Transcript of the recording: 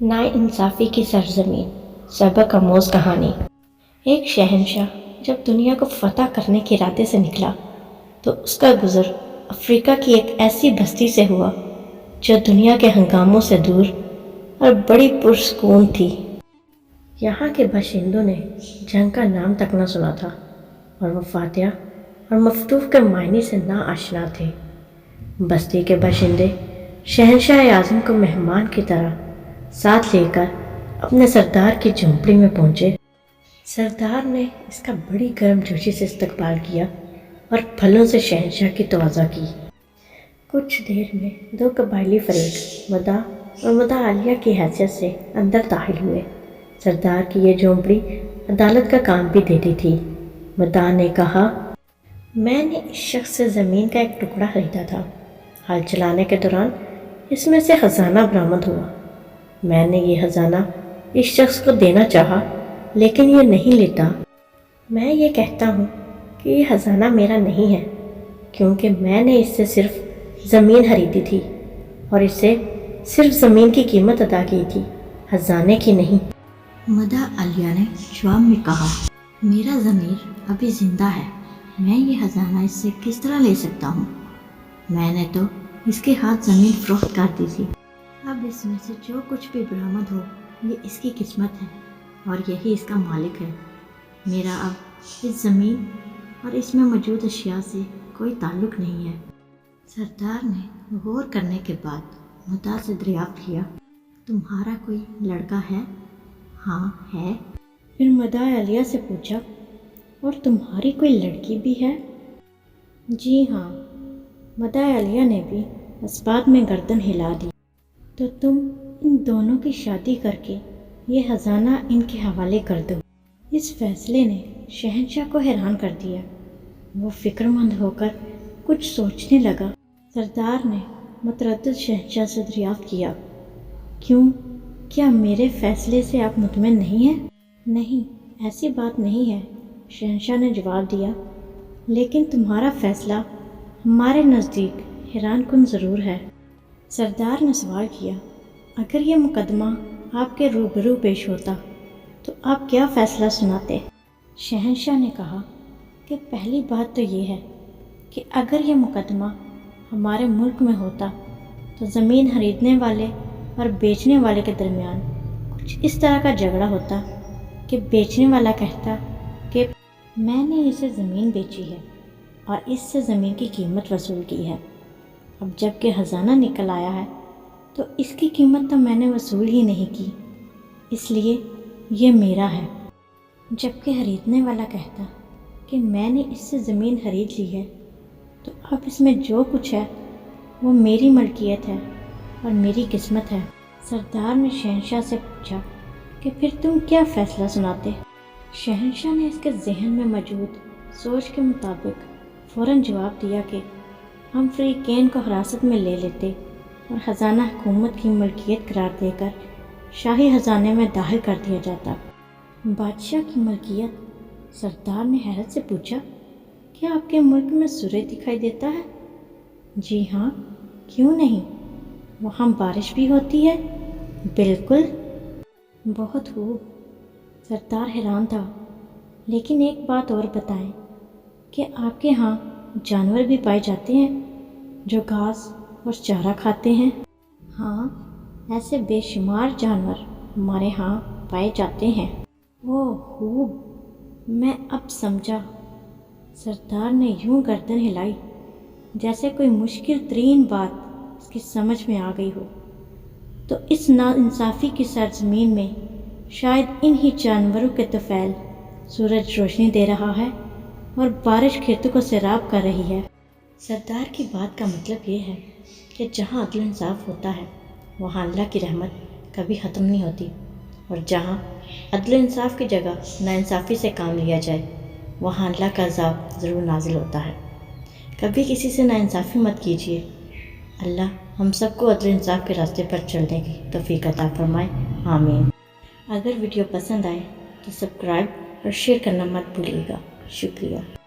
نا انصافی کی سرزمین، سبق آموز کہانی۔ ایک شہنشاہ جب دنیا کو فتح کرنے کے ارادے سے نکلا تو اس کا گزر افریقہ کی ایک ایسی بستی سے ہوا جو دنیا کے ہنگاموں سے دور اور بڑی پرسکون تھی۔ یہاں کے باشندوں نے جنگ کا نام تک نہ سنا تھا اور وہ فاتحہ اور مفتوح کے معنی سے نا آشنا تھے۔ بستی کے باشندے شہنشاہ اعظم کو مہمان کی طرح ساتھ لے کر اپنے سردار کی جھونپڑی میں پہنچے۔ سردار نے اس کا بڑی گرم جوشی سے استقبال کیا اور پھلوں سے شہنشاہ کی تواضع کی۔ کچھ دیر میں دو قبائلی فریق مداح اور مداح عالیہ کی حیثیت سے اندر داخل ہوئے۔ سردار کی یہ جھونپڑی عدالت کا کام بھی دیتی تھی۔ مداح نے کہا، میں نے اس شخص سے زمین کا ایک ٹکڑا خریدا تھا۔ ہل چلانے کے دوران اس میں سے خزانہ برآمد ہوا۔ میں نے یہ خزانہ اس شخص کو دینا چاہا لیکن یہ نہیں لیتا۔ میں یہ کہتا ہوں کہ یہ خزانہ میرا نہیں ہے کیونکہ میں نے اس سے صرف زمین خریدی تھی اور اسے صرف زمین کی قیمت ادا کی تھی، خزانے کی نہیں۔ مداح عالیہ نے جواب میں کہا، میرا ضمیر ابھی زندہ ہے، میں یہ خزانہ اس سے کس طرح لے سکتا ہوں؟ میں نے تو اس کے ہاتھ زمین فروخت کر دی تھی۔ اب اس میں سے جو کچھ بھی برآمد ہو یہ اس کی قسمت ہے اور یہی اس کا مالک ہے۔ میرا اب اس زمین اور اس میں موجود اشیاء سے کوئی تعلق نہیں ہے۔ سردار نے غور کرنے کے بعد مداح سے دریافت کیا، تمہارا کوئی لڑکا ہے؟ ہاں ہے۔ پھر مداح عالیہ سے پوچھا، اور تمہاری کوئی لڑکی بھی ہے؟ جی ہاں۔ مداح عالیہ نے بھی اس بات میں گردن ہلا دی۔ تو تم ان دونوں کی شادی کر کے یہ خزانہ ان کے حوالے کر دو۔ اس فیصلے نے شہنشاہ کو حیران کر دیا۔ وہ فکر مند ہو کر کچھ سوچنے لگا۔ سردار نے متردد شہنشاہ سے دریافت کیا، کیوں؟ کیا میرے فیصلے سے آپ مطمئن نہیں ہیں؟ نہیں، ایسی بات نہیں ہے، شہنشاہ نے جواب دیا، لیکن تمہارا فیصلہ ہمارے نزدیک حیران کن ضرور ہے۔ سردار نے سوال کیا، اگر یہ مقدمہ آپ کے روبرو پیش ہوتا تو آپ کیا فیصلہ سناتے؟ شہنشاہ نے کہا کہ پہلی بات تو یہ ہے کہ اگر یہ مقدمہ ہمارے ملک میں ہوتا تو زمین خریدنے والے اور بیچنے والے کے درمیان کچھ اس طرح کا جھگڑا ہوتا کہ بیچنے والا کہتا کہ میں نے اسے زمین بیچی ہے اور اس سے زمین کی قیمت وصول کی ہے، اب جب کہ خزانہ نکل آیا ہے تو اس کی قیمت تو میں نے وصول ہی نہیں کی، اس لیے یہ میرا ہے۔ جبکہ خریدنے والا کہتا کہ میں نے اس سے زمین خرید لی ہے تو اب اس میں جو کچھ ہے وہ میری ملکیت ہے اور میری قسمت ہے۔ سردار نے شہنشاہ سے پوچھا کہ پھر تم کیا فیصلہ سناتے؟ شہنشاہ نے اس کے ذہن میں موجود سوچ کے مطابق فوراً جواب دیا کہ ہم فریقین کو حراست میں لے لیتے اور خزانہ حکومت کی ملکیت قرار دے کر شاہی خزانے میں داخل کر دیا جاتا۔ بادشاہ کی ملکیت؟ سردار نے حیرت سے پوچھا، کیا آپ کے ملک میں سورج دکھائی دیتا ہے؟ جی ہاں، کیوں نہیں؟ وہاں بارش بھی ہوتی ہے؟ بالکل۔ بہت خوب۔ سردار حیران تھا، لیکن ایک بات اور بتائیں کہ آپ کے ہاں جانور بھی پائے جاتے ہیں جو گھاس اور چارہ کھاتے ہیں؟ ہاں، ایسے بے شمار جانور ہمارے ہاں پائے جاتے ہیں۔ اوہ خوب، میں اب سمجھا۔ سردار نے یوں گردن ہلائی جیسے کوئی مشکل ترین بات اس کی سمجھ میں آ گئی ہو۔ تو اس ناانصافی کی سرزمین میں شاید انہی جانوروں کے طفیل سورج روشنی دے رہا ہے اور بارش کھیتوں کو سیراب کر رہی ہے۔ سردار کی بات کا مطلب یہ ہے کہ جہاں عدل و انصاف ہوتا ہے وہاں اللہ کی رحمت کبھی ختم نہیں ہوتی، اور جہاں عدل و انصاف کی جگہ ناانصافی سے کام لیا جائے وہاں اللہ کا عذاب ضرور نازل ہوتا ہے۔ کبھی کسی سے ناانصافی مت کیجیے۔ اللہ ہم سب کو عدل و انصاف کے راستے پر چلنے کی توفیق عطا فرمائے، آمین۔ اگر ویڈیو پسند آئے تو سبسکرائب اور شیئر کرنا مت بھولیے گا۔ شکریہ۔